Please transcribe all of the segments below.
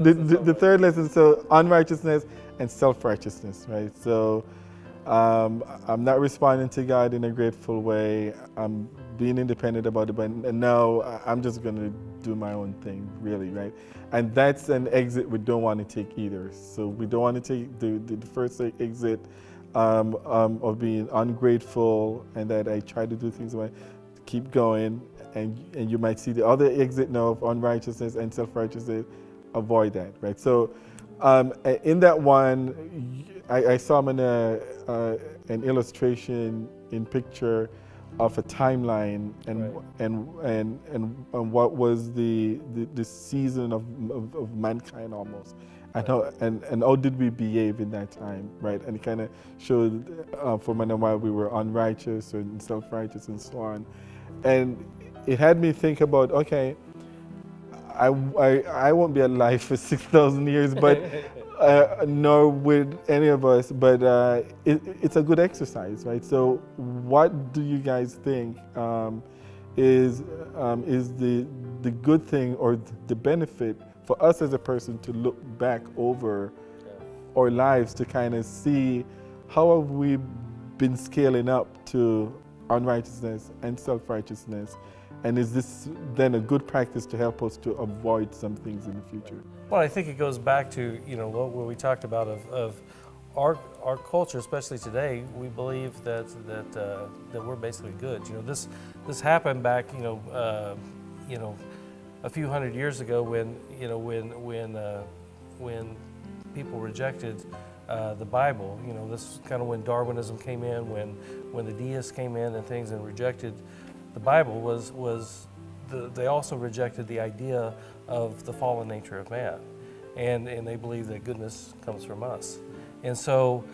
the third lesson, so unrighteousness and self-righteousness, right? So I'm not responding to God in a grateful way. I'm being independent about it, but now I'm just going to do my own thing, really, right? And that's an exit we don't want to take either. So we don't want to take the first exit of being ungrateful and that I try to do things right. Keep going, and you might see the other exit now of unrighteousness and self-righteousness. Avoid that, right? So in that one, I saw him in an illustration in picture of a timeline and Right. and what was the season of mankind almost. And how did we behave in that time, right? And it kind of showed for many a while we were unrighteous and self-righteous and so on. And it had me think about, okay, I won't be alive for 6,000 years, but nor would any of us. But it's a good exercise, right? So, what do you guys think is the good thing or the benefit for us as a person to look back over our lives to kind of see how have we been scaling up to unrighteousness and self-righteousness? And is this then a good practice to help us to avoid some things in the future? Well, I think it goes back to, what we talked about of our culture, especially today. We believe that we're basically good. This happened back, a few hundred years ago when people rejected the Bible. This is kind of when Darwinism came in, when the deists came in and things and rejected the Bible. They also rejected the idea of the fallen nature of man, and they believe that goodness comes from us. And so,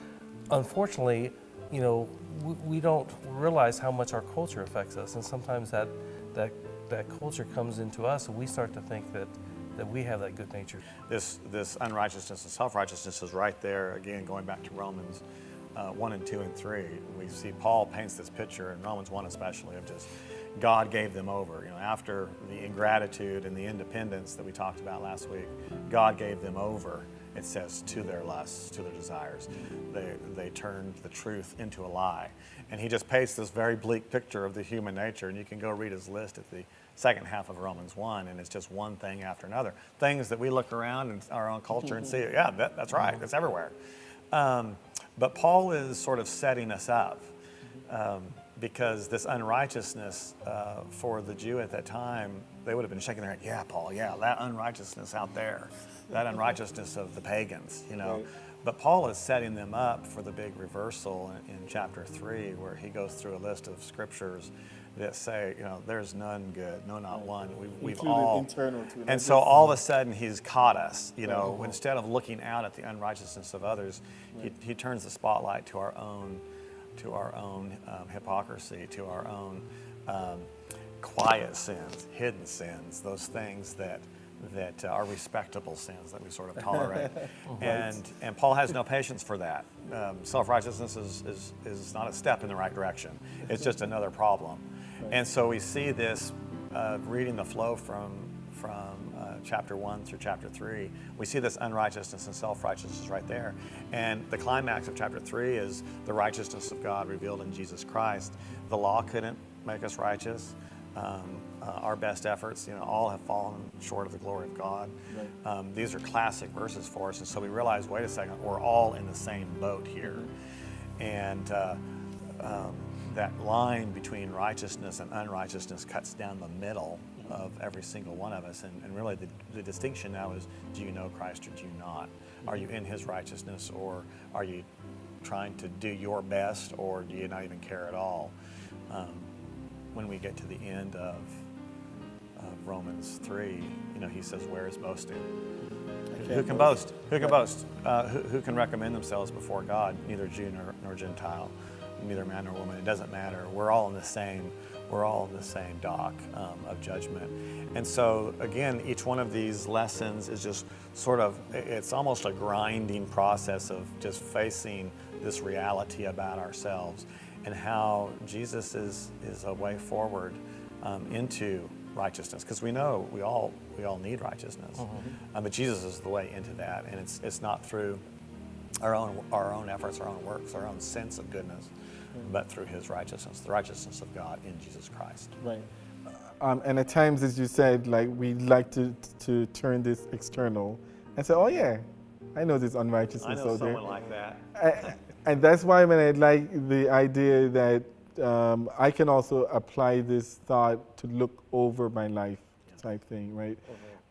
unfortunately, we don't realize how much our culture affects us, and sometimes that culture comes into us, and we start to think that we have that good nature. This unrighteousness and self-righteousness is right there, again, going back to Romans 1 and 2 and 3. We see Paul paints this picture in Romans 1 especially of just God gave them over. After the ingratitude and the independence that we talked about last week, God gave them over, it says, to their lusts, to their desires. They turned the truth into a lie. And he just paints this very bleak picture of the human nature, and you can go read his list at the second half of Romans 1, and it's just one thing after another. Things that we look around in our own culture and see, yeah, that's right, it's everywhere. But Paul is sort of setting us up because this unrighteousness for the Jew at that time, they would have been shaking their head, yeah, Paul, yeah, that unrighteousness out there, that unrighteousness of the pagans, Right. But Paul is setting them up for the big reversal in chapter 3, where he goes through a list of scriptures that say, there's none good, no, not one. We've all, and so all of a sudden he's caught us. Instead of looking out at the unrighteousness of others, he turns the spotlight to our own hypocrisy, to our own quiet sins, hidden sins, those things that are respectable sins that we sort of tolerate. And Paul has no patience for that. Self-righteousness is not a step in the right direction. It's just another problem. And so we see this, reading the flow from chapter 1 through chapter 3, we see this unrighteousness and self-righteousness right there. And the climax of chapter 3 is the righteousness of God revealed in Jesus Christ. The law couldn't make us righteous. Our best efforts, all have fallen short of the glory of God. Right. These are classic verses for us, and so we realize, wait a second, we're all in the same boat here. And that line between righteousness and unrighteousness cuts down the middle of every single one of us. And really the distinction now is, do you know Christ or do you not? Are you in his righteousness, or are you trying to do your best, or do you not even care at all? When we get to the end of Romans 3, he says, where is boasting? Who can boast? Who can boast? Who can recommend themselves before God? Neither Jew nor Gentile, neither man nor woman. It doesn't matter. We're all in the same dock of judgment. And so again, each one of these lessons is just it's almost a grinding process of just facing this reality about ourselves, and how Jesus is a way forward into righteousness, because we know we all need righteousness, but Jesus is the way into that, and it's not through our own efforts, our own works, our own sense of goodness, but through His righteousness, the righteousness of God in Jesus Christ. Right. And at times, as you said, like we like to turn this external and say, "Oh yeah, I know there's unrighteousness I know out there." someone like that. And that's why when I like the idea that I can also apply this thought to look over my life type thing, right?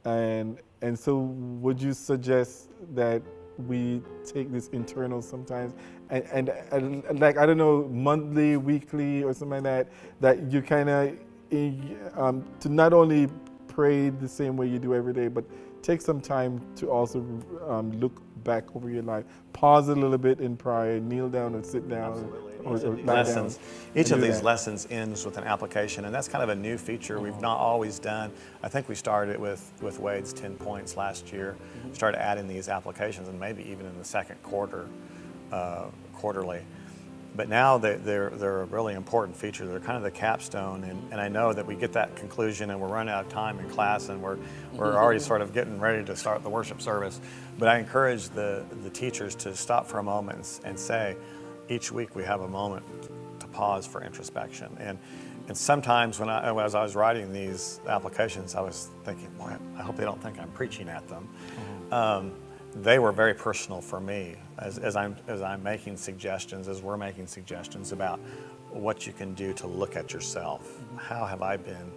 And so would you suggest that we take this internal sometimes and like, I don't know, monthly, weekly or something like that you kind of, to not only pray the same way you do every day, but take some time to also look back over your life, pause a little bit in prayer, kneel down and sit down. Or lie down. Each of these lessons ends with an application, and that's kind of a new feature we've not always done. I think we started with Wade's 10 points last year, started adding these applications, and maybe even in the second quarter, quarterly. But now they're a really important feature. They're kind of the capstone, and I know that we get that conclusion and we're running out of time in class, and we're already sort of getting ready to start the worship service. But I encourage the teachers to stop for a moment and say, each week we have a moment to pause for introspection. And sometimes as I was writing these applications, I was thinking, boy, I hope they don't think I'm preaching at them. They were very personal for me as I'm making suggestions, as we're making suggestions about what you can do to look at yourself. How have I been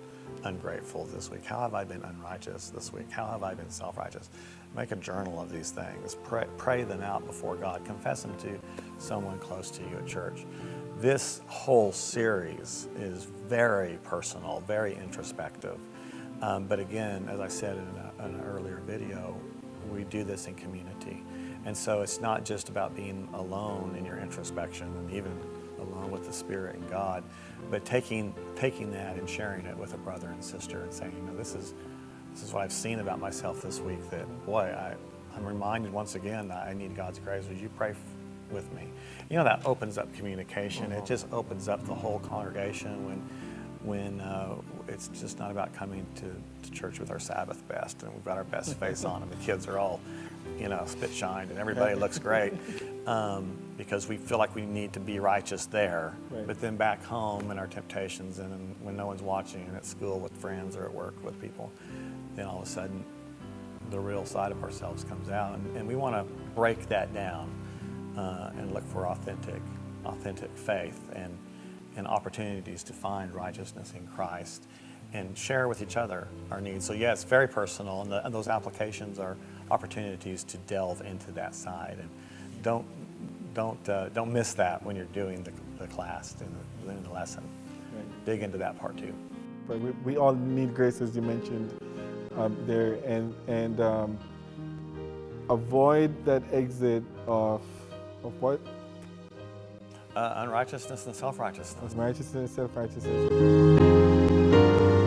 ungrateful this week? How have I been unrighteous this week? How have I been self-righteous? Make a journal of these things. Pray them out before God. Confess them to someone close to you at church. This whole series is very personal, very introspective. But again, as I said in an earlier video, we do this in community. And so it's not just about being alone in your introspection and even alone with the Spirit and God, but taking that and sharing it with a brother and sister and saying, this is what I've seen about myself this week, that, boy, I'm reminded once again that I need God's grace. Would you pray with me? That opens up communication. It just opens up the whole congregation when it's just not about coming to church with our Sabbath best and we've got our best face on and the kids are all, spit shined and everybody looks great, because we feel like we need to be righteous there. Right. But then back home in our temptations and when no one's watching and at school with friends or at work with people, then all of a sudden the real side of ourselves comes out. And we want to break that down and look for authentic faith and opportunities to find righteousness in Christ and share with each other our needs. So yeah, it's very personal, and those applications are opportunities to delve into that side. And don't miss that when you're doing the class, doing the lesson. Right. Dig into that part too. But we all need grace, as you mentioned there, and avoid that exit of what? Unrighteousness and self-righteousness. Righteousness, self-righteousness.